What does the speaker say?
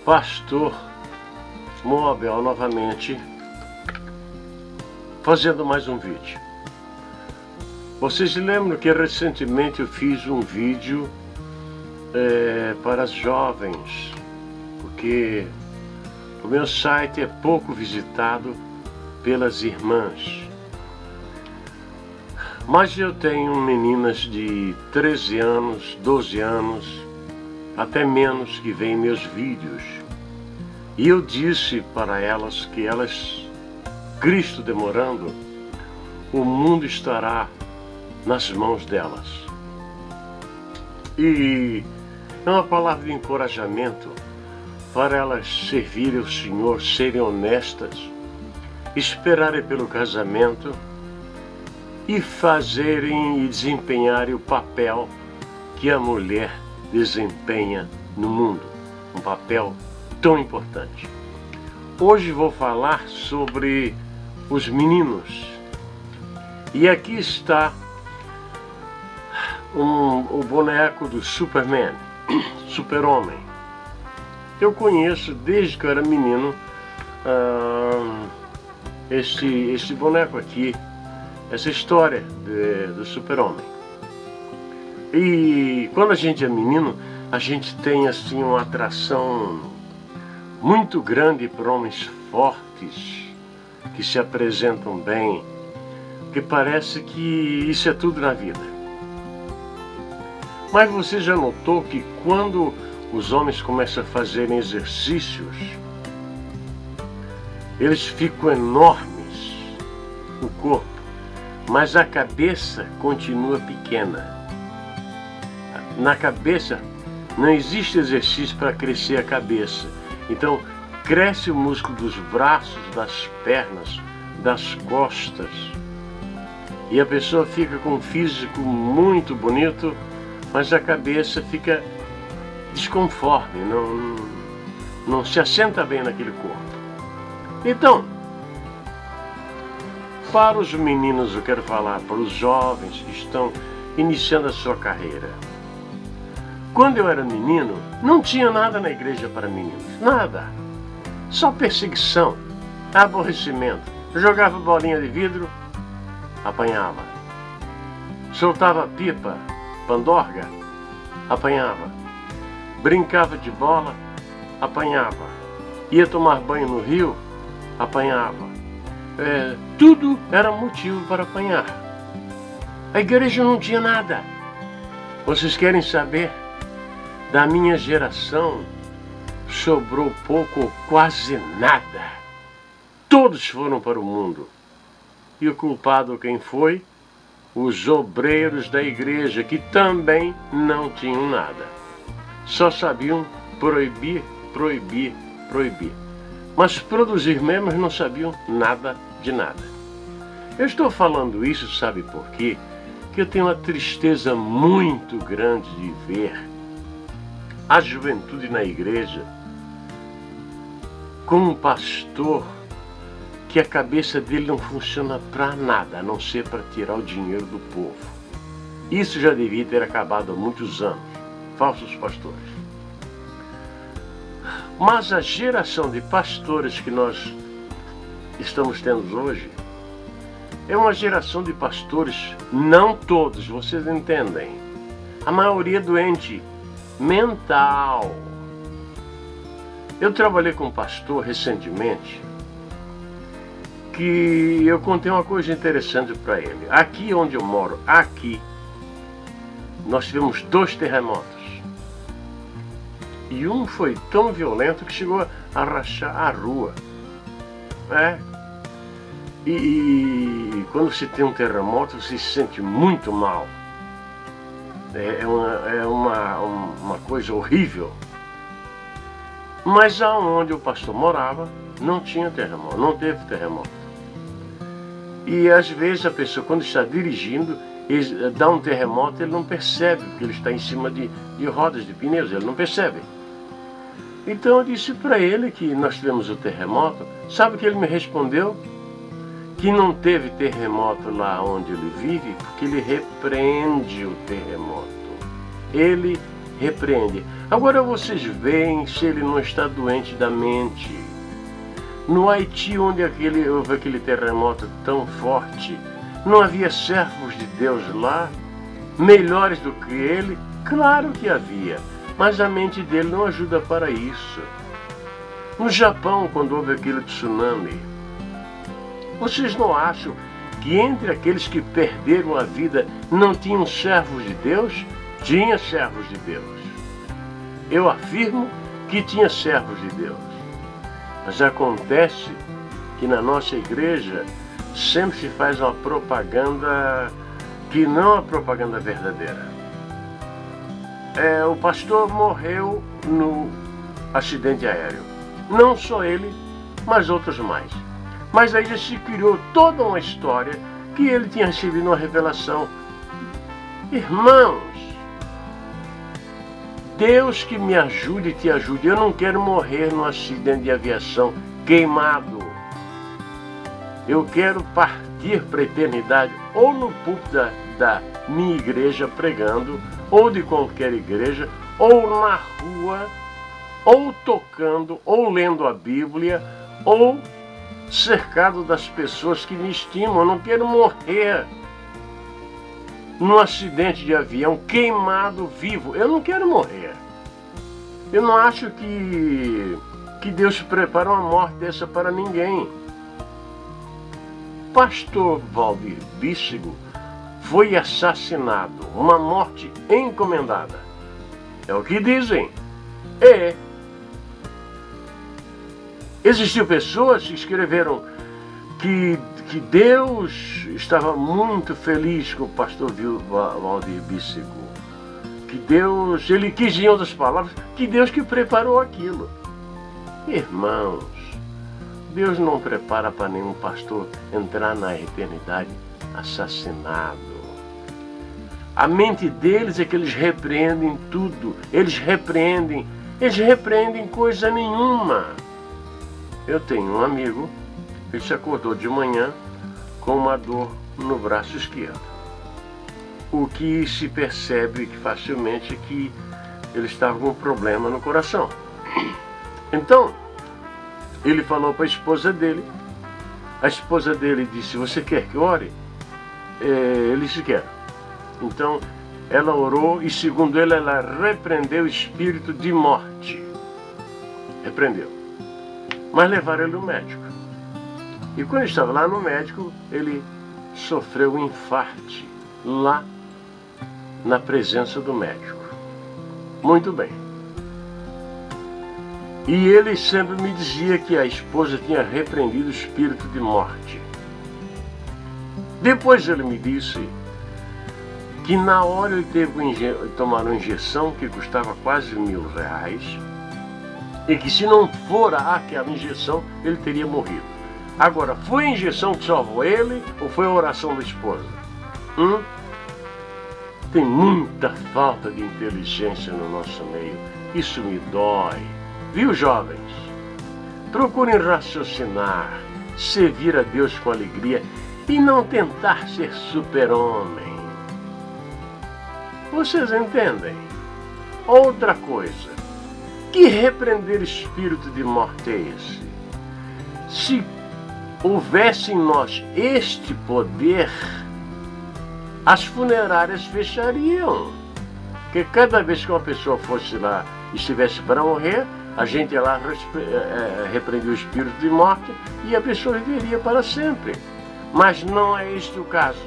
pastor Moabel novamente, fazendo mais um vídeo. Vocês lembram que recentemente eu fiz um vídeo para os jovens, porque o meu site é pouco visitado pelas irmãs. Mas eu tenho meninas de 13 anos, 12 anos, até menos, que veem meus vídeos. E eu disse para elas que Cristo demorando, o mundo estará nas mãos delas. E é uma palavra de encorajamento para elas servirem o Senhor, serem honestas, esperarem pelo casamento e fazerem e desempenharem o papel que a mulher desempenha no mundo, um papel tão importante. Hoje vou falar sobre os meninos. E aqui está o boneco do Superman, Super-Homem. Eu conheço desde que eu era menino este boneco aqui, essa história do Super-Homem. E quando a gente é menino, a gente tem assim uma atração muito grande por homens fortes, que se apresentam bem, que parece que isso é tudo na vida. Mas você já notou que quando os homens começam a fazer exercícios, eles ficam enormes, o corpo, mas a cabeça continua pequena. Na cabeça não existe exercício para crescer a cabeça. Então cresce o músculo dos braços, das pernas, das costas. E a pessoa fica com um físico muito bonito, mas a cabeça fica desconforme, não se assenta bem naquele corpo. Então, para os meninos eu quero falar, para os jovens que estão iniciando a sua carreira. Quando eu era menino, não tinha nada na igreja para meninos, nada. Só perseguição, aborrecimento. Eu jogava bolinha de vidro, apanhava. Soltava pipa, pandorga, apanhava. Brincava de bola, apanhava. Ia tomar banho no rio, apanhava. Tudo era motivo para apanhar. A igreja não tinha nada. Vocês querem saber? Da minha geração, sobrou pouco ou quase nada. Todos foram para o mundo. E o culpado quem foi? Os obreiros da igreja, que também não tinham nada. Só sabiam proibir, proibir, proibir. Mas produzir mesmo não sabiam nada de nada. Eu estou falando isso, sabe por quê? Que eu tenho uma tristeza muito grande de ver a juventude na igreja com um pastor que a cabeça dele não funciona para nada, a não ser para tirar o dinheiro do povo. Isso já devia ter acabado há muitos anos, falsos pastores. Mas a geração de pastores que nós estamos tendo hoje é uma geração de pastores, não todos, vocês entendem, a maioria doente mental. Eu trabalhei com um pastor recentemente que eu contei uma coisa interessante para ele. Aqui onde eu moro, aqui, nós tivemos 2 terremotos. E um foi tão violento que chegou a rachar a rua. E quando você tem um terremoto, você se sente muito mal. É uma coisa horrível. Mas aonde o pastor morava, não tinha terremoto, não teve terremoto. E às vezes a pessoa, quando está dirigindo, dá um terremoto, ele não percebe, porque ele está em cima de rodas, de pneus, ele não percebe. Então eu disse para ele que nós tivemos o terremoto. Sabe o que ele me respondeu? Que não teve terremoto lá onde ele vive, porque ele repreende o terremoto. Ele repreende. Agora vocês veem se ele não está doente da mente. No Haiti, onde houve aquele terremoto tão forte, não havia servos de Deus lá, melhores do que ele? Claro que havia, mas a mente dele não ajuda para isso. No Japão, quando houve aquele tsunami, vocês não acham que entre aqueles que perderam a vida não tinham servos de Deus? Tinha servos de Deus. Eu afirmo que tinha servos de Deus. Mas acontece que na nossa igreja sempre se faz uma propaganda que não é a propaganda verdadeira. O pastor morreu no acidente aéreo. Não só ele, mas outros mais. Mas aí já se criou toda uma história que ele tinha recebido uma revelação. Irmãos, Deus que me ajude e te ajude. Eu não quero morrer num acidente de aviação queimado. Eu quero partir para a eternidade, ou no púlpito da minha igreja pregando, ou de qualquer igreja, ou na rua, ou tocando, ou lendo a Bíblia, ou cercado das pessoas que me estimam. Eu não quero morrer num acidente de avião queimado vivo. Eu não quero morrer. Eu não acho que Deus prepara uma morte dessa para ninguém. Pastor Valdir Bícego foi assassinado, uma morte encomendada. É o que dizem. Existiam pessoas que escreveram que Deus estava muito feliz com o pastor Valdir Bícego. Que Deus, ele quis, em outras palavras, que Deus que preparou aquilo. Irmãos, Deus não prepara para nenhum pastor entrar na eternidade assassinado. A mente deles é que eles repreendem tudo. Eles repreendem coisa nenhuma. Eu tenho um amigo, ele se acordou de manhã com uma dor no braço esquerdo. O que se percebe facilmente é que ele estava com um problema no coração. Então, ele falou para a esposa dele. A esposa dele disse: você quer que ore? Ele disse: quer. Então, ela orou e, segundo ele, ela repreendeu o espírito de morte. Repreendeu. Mas levaram ele no médico. E quando ele estava lá no médico, ele sofreu um infarte lá na presença do médico. Muito bem. E ele sempre me dizia que a esposa tinha repreendido o espírito de morte. Depois ele me disse que na hora ele teve que tomar uma injeção que custava quase R$1.000 e que se não fora aquela injeção, ele teria morrido. Agora, foi a injeção que salvou ele ou foi a oração da esposa? Tem muita falta de inteligência no nosso meio. Isso me dói. Viu, jovens? Procurem raciocinar, servir a Deus com alegria e não tentar ser super-homem. Vocês entendem? Outra coisa. Que repreender espírito de morte é esse? Se houvesse em nós este poder, as funerárias fechariam. Porque cada vez que uma pessoa fosse lá e estivesse para morrer, a gente ia lá repreender o espírito de morte e a pessoa viveria para sempre. Mas não é este o caso.